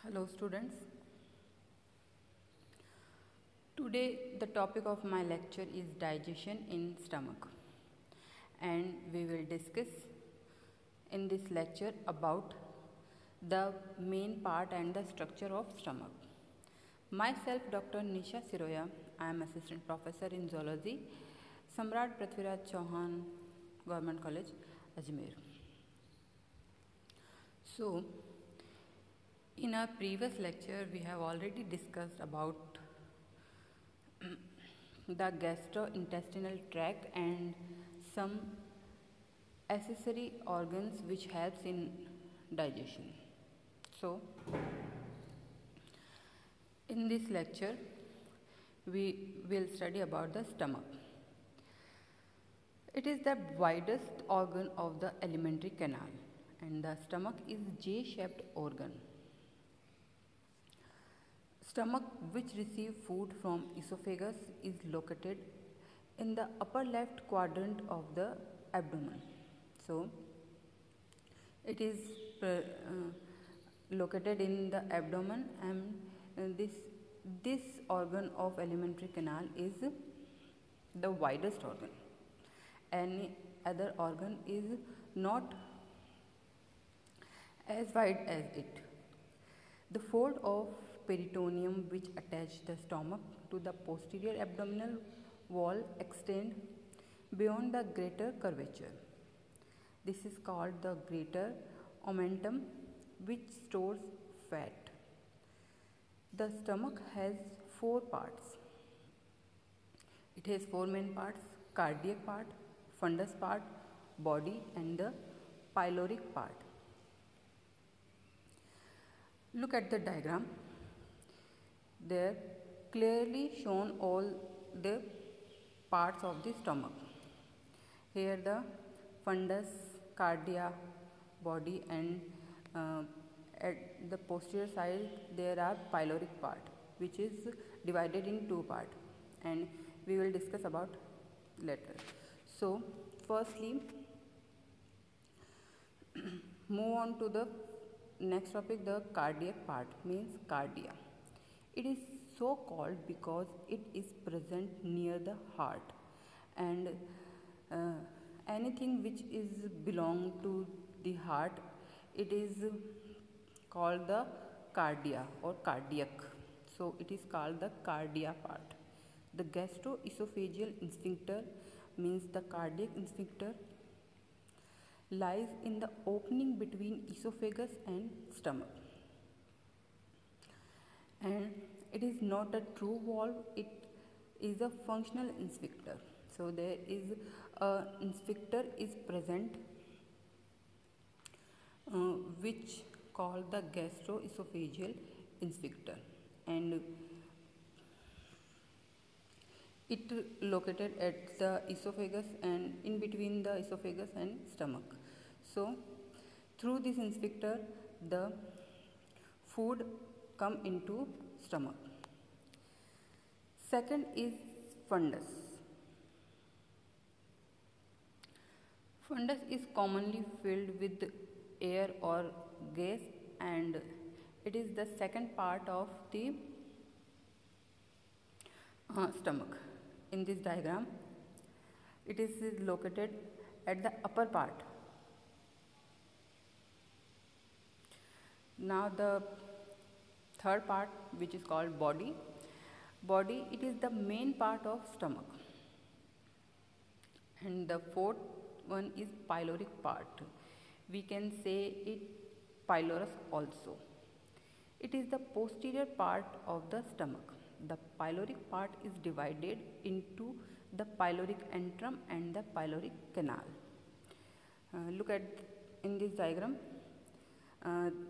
Hello students. Today the topic of my lecture is digestion in stomach, and we will discuss in this lecture about the main part and the structure of stomach. Myself Dr. Nisha Siroya. I am assistant professor in zoology, Samrat Prithviraj Chauhan Government College, Ajmer. So in our previous lecture we have already discussed about the gastrointestinal tract and some accessory organs which helps in digestion. So in this lecture we will study about the stomach. It is the widest organ of the alimentary canal, and the stomach is J-shaped organ. Stomach, which receive food from esophagus, is located in the upper left quadrant of the abdomen. So it is located in the abdomen, and this organ of alimentary canal is the widest organ. Any other organ is not as wide as it. The fold of peritoneum which attach the stomach to the posterior abdominal wall extend beyond the greater curvature. This is called the greater omentum, which stores fat. The stomach has four parts. It has four main parts: cardiac part, fundus part, body, and the pyloric part. Look at the diagram. There clearly shown all the parts of the stomach. Here the fundus, cardia, body, and at the posterior side there are pyloric part, which is divided in two parts, and we will discuss about later. So firstly move on to the next topic. The cardiac part means cardia. It is so called because it is present near the heart, and anything which is belong to the heart, it is called the cardia or cardiac. So it is called the cardia part. The gastroesophageal sphincter means the cardiac sphincter lies in the opening between esophagus and stomach, and it is not a true valve, it is a functional sphincter. So there is a sphincter is present which called the gastroesophageal sphincter, and it located at the esophagus and in between the esophagus and stomach. So through this sphincter the food come into stomach. Second is fundus. Fundus is commonly filled with air or gas, and it is the second part of the stomach. In this diagram it is located at the upper part. Now the third part, which is called body. Body, it is the main part of stomach, and the fourth one is pyloric part. We can say it pylorus also. It is the posterior part of the stomach. The pyloric part is divided into the pyloric antrum and the pyloric canal. Look at in this diagram.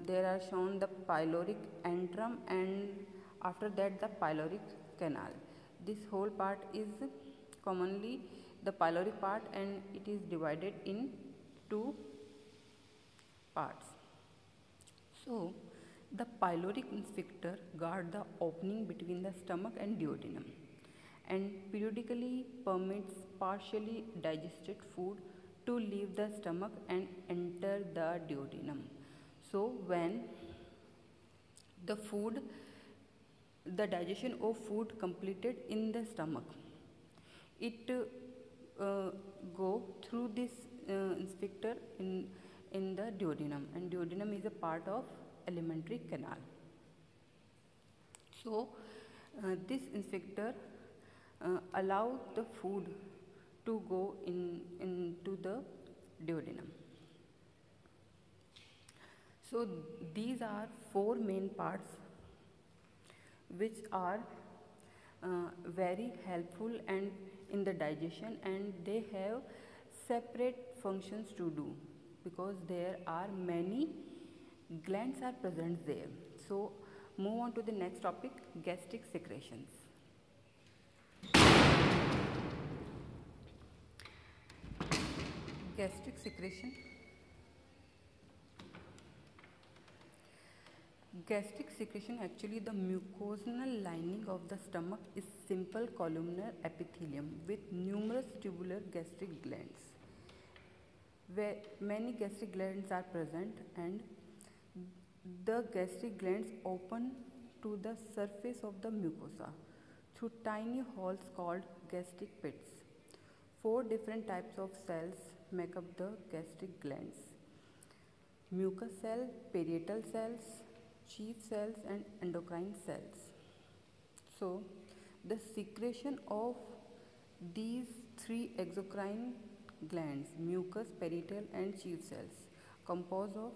There are shown the pyloric antrum and after that the pyloric canal. This whole part is commonly the pyloric part, and it is divided in two parts. So the pyloric sphincter guard the opening between the stomach and duodenum, and periodically permits partially digested food to leave the stomach and enter the duodenum. So when the food, the digestion of food completed in the stomach. It go through this sphincter in the duodenum, and duodenum is a part of alimentary canal. So this sphincter allows the food to go into the duodenum. So these are four main parts which are very helpful and in the digestion, and they have separate functions to do because there are many glands are present there. So move on to the next topic, gastric secretions. Gastric secretion. Gastric secretion, actually the mucosal lining of the stomach is simple columnar epithelium with numerous tubular gastric glands, where many gastric glands are present, and the gastric glands open to the surface of the mucosa through tiny holes called gastric pits. Four different types of cells make up the gastric glands: mucous cell, parietal cells, chief cells, and endocrine cells. So the secretion of these three exocrine glands, mucous, parietal, and chief cells, compose of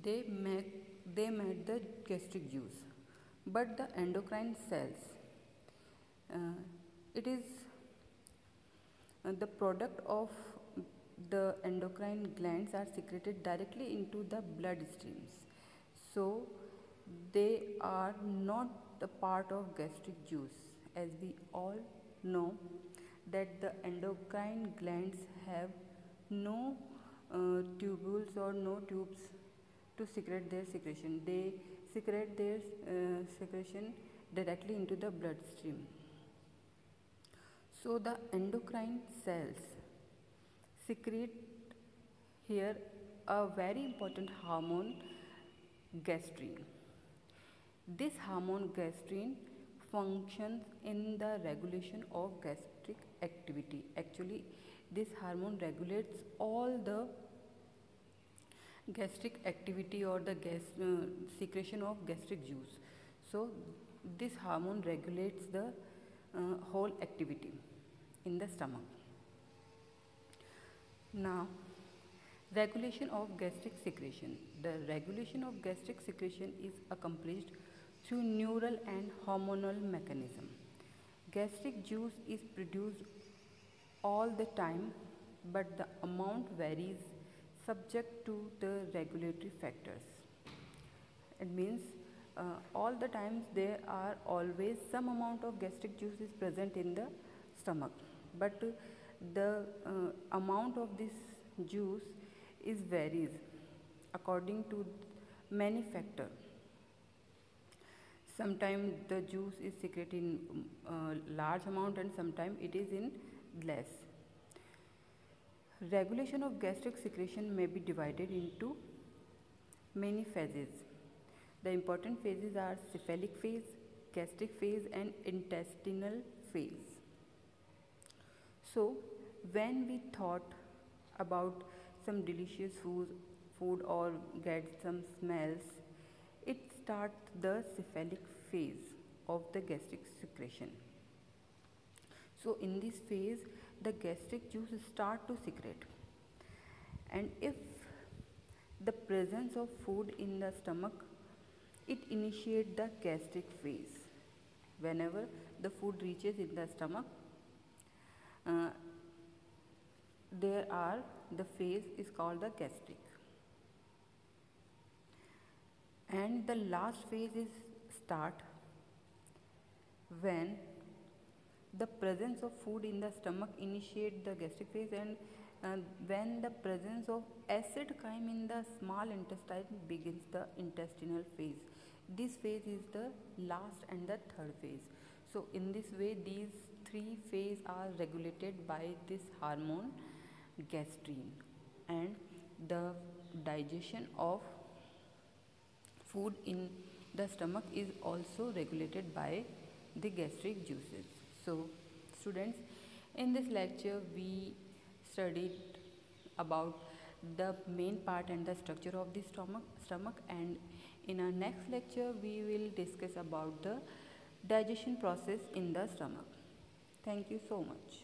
they make the gastric juice. But the endocrine cells, it is the product of the endocrine glands are secreted directly into the blood streams. So they are not a part of gastric juice, as we all know that the endocrine glands have no tubules or no tubes to secrete their secretion. They secrete their secretion directly into the bloodstream. So the endocrine cells secrete here a very important hormone, gastrin. This hormone gastrin functions in the regulation of gastric activity. Actually, this hormone regulates all the gastric activity or the secretion of gastric juice. So this hormone regulates the whole activity in the stomach. Now, regulation of gastric secretion. The regulation of gastric secretion is accomplished through neural and hormonal mechanism. Gastric juice is produced all the time, but the amount varies subject to the regulatory factors. It means all the times there are always some amount of gastric juice is present in the stomach, but the amount of this juice is varies according to many factors. Sometimes the juice is secreted in large amount and sometimes it is in less. Regulation of gastric secretion may be divided into many phases. The important phases are cephalic phase, gastric phase, and intestinal phase. So when we thought about some delicious food or get some smells, it starts the cephalic phase of the gastric secretion. So in this phase, the gastric juice start to secrete, and if the presence of food in the stomach, it initiates the gastric phase. Whenever the food reaches in the stomach, the phase is called the gastric, and the last phase is start when the presence of food in the stomach initiate the gastric phase, and when the presence of acid chyme in the small intestine begins the intestinal phase. This phase is the last and the third phase. So in this way these three phases are regulated by this hormone gastrin, and the digestion of Food in the stomach is also regulated by the gastric juices. So, students, in this lecture we studied about the main part and the structure of the stomach, and in our next lecture we will discuss about the digestion process in the stomach. Thank you so much.